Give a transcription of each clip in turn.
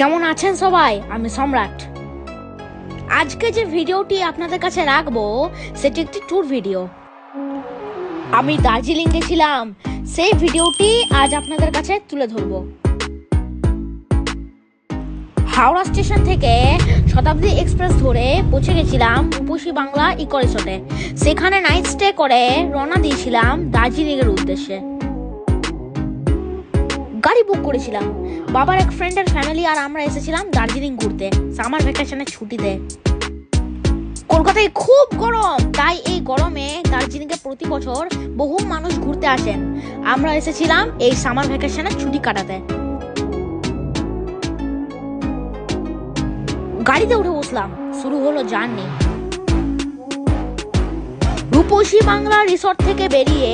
কেমন আছেন সবাই? আমি সম্রাট। আজকে যে ভিডিওটি আপনাদের কাছে রাখবো সেটি একটি ট্যুর ভিডিও। আমি দার্জিলিং গেছিলাম, সেই ভিডিওটি আজ আপনাদের কাছে তুলে ধরবো। হাওড়া স্টেশন থেকে শতাব্দী এক্সপ্রেস ধরে পৌঁছে গেছিলাম রূপসী বাংলা ইকো রিসোর্টে। সেখানে নাইট স্টে করে রওনা দিয়েছিলাম দার্জিলিং এর উদ্দেশ্যে। গাড়ি বুক করেছিলাম। বাবার এক ফ্রেন্ডের ফ্যামিলি আর আমরা এসেছিলাম দার্জিলিং ঘুরতে সামার ভ্যাকেশনের ছুটিতে। কলকাতায় খুব গরম, তাই এই গরমে দার্জিলিংয়ে প্রতি বছর বহু মানুষ ঘুরতে আসেন। আমরা এসেছিলাম এই সামার ভ্যাকেশনের ছুটি কাটাতে। গাড়িতে উঠে বসলাম, শুরু হলো জার্নি। রূপসী বাংলা রিসোর্ট থেকে বেরিয়ে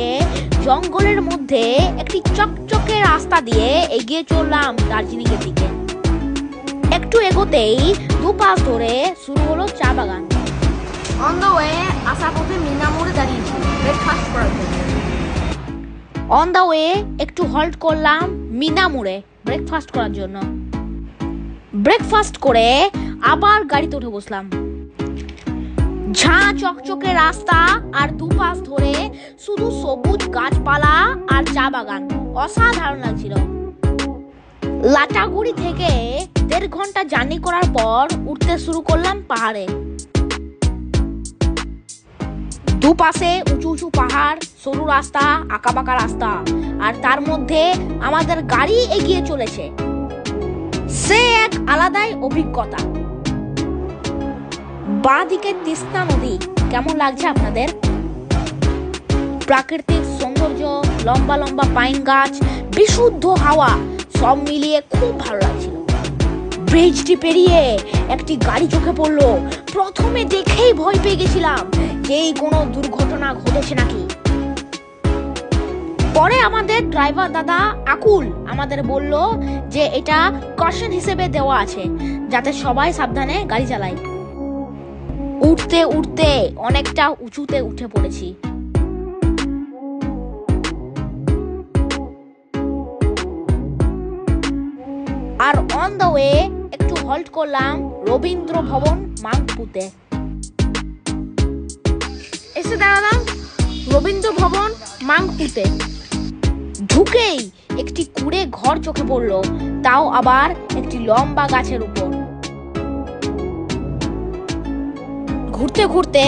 জঙ্গলের মধ্যে একটি চকচকে রাস্তা দিয়ে এগিয়ে চললাম দার্জিলিং এর দিকে। একটু এগোতেই দুপাশ ধরে শুরু হলো চা বাগান। অন দ্য ওয়ে আসার পথে মিনা মোড়ে দাঁড়িয়েছি ব্রেকফাস্ট করার জন্য। অন দ্য ওয়ে একটু হল্ট করলাম মিনা মোড়ে ব্রেকফাস্ট করার জন্য। ব্রেকফাস্ট করে আবার গাড়িতে উঠে বসলাম। ঝাঁ চকচকে রাস্তা আর দুপাশ ধরে শুধু সবুজ গাছপালা আর চা বাগান, অসাধারণ লাগছিল। লাটাগুড়ি থেকে 1.5 ঘন্টা জার্নি করার পর উঠতে শুরু করলাম পাহাড়ে। দুপাশে উঁচু উঁচু পাহাড়, সরু রাস্তা, আঁকাবাঁকা রাস্তা, আর তার মধ্যে আমাদের গাড়ি এগিয়ে চলেছে। সে এক আলাদাই অভিজ্ঞতা। বাঁ দিকে তিস্তা নদী কেমন লাগছে আপনাদের? প্রাকৃতিক সৌন্দর্য, লম্বা লম্বা পাইন গাছ, বিশুদ্ধ হাওয়া, সব মিলিয়ে খুব ভালো লাগছিল। ব্রিজটি পেরিয়ে একটি গাড়ি চোখে পড়লো। প্রথমে দেখেই ভয় পেয়ে গেছিলাম যে কোনো দুর্ঘটনা ঘটেছে নাকি। পরে আমাদের ড্রাইভার দাদা আকুল আমাদের বলল যে এটা কশন হিসেবে দেওয়া আছে, যাতে সবাই সাবধানে গাড়ি চালায়। উঠতে উঠতে অনেকটা উঁচুতে উঠে পড়েছি। আর অন দ্য ওয়ে একটু হল্ট করলাম রবীন্দ্র ভবন মাংপুতে। এসে দাঁড়ালাম রবীন্দ্র ভবন মাংপুতে। ঢুকেই একটি কুড়ে ঘর চোখে পড়লো, তাও আবার একটি লম্বা গাছের উপর। ঘুরতে ঘুরতে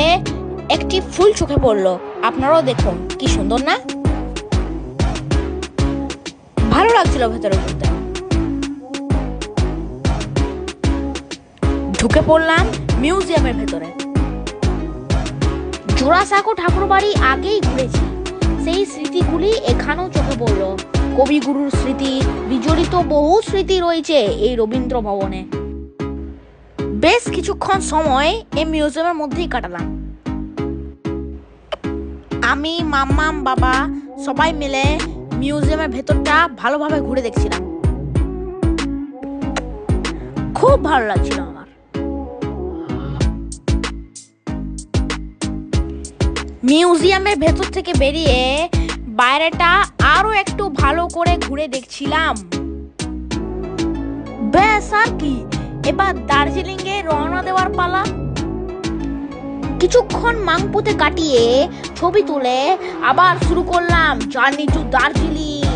একটি ফুল চোখে পড়লো, আপনারাও দেখুন কি সুন্দর না? ভালো লাগছিল ভেতরে ঘুরতে। ঢুকে পড়লাম মিউজিয়ামের ভেতরে। জোড়াসাঁকো ঠাকুর বাড়ি আগেই ঘুরেছি, সেই স্মৃতিগুলি এখানেও চোখে পড়লো। কবিগুরুর স্মৃতি বিজড়িত বহু স্মৃতি রয়েছে এই রবীন্দ্র ভবনে। বেশ কিছুক্ষণ সময় এই মিউজিয়ামের মধ্যেই কাটালাম। আমি, মাম্মাম, বাবা সবাই মিলে মিউজিয়ামের ভেতরটা ভালোভাবে ঘুরে দেখছিলাম। খুব ভালো লাগছিল আমার। মিউজিয়ামের ভেতর থেকে বেরিয়ে বাইরেটা আরো একটু ভালো করে ঘুরে দেখছিলাম। ব্যাস আর কি, এবার দার্জিলিং এ রওনা দেওয়ার পালা। কিছুক্ষণ মাংপুতে কাটিয়ে ছবি তুলে আবার শুরু করলাম জার্নি টু দার্জিলিং।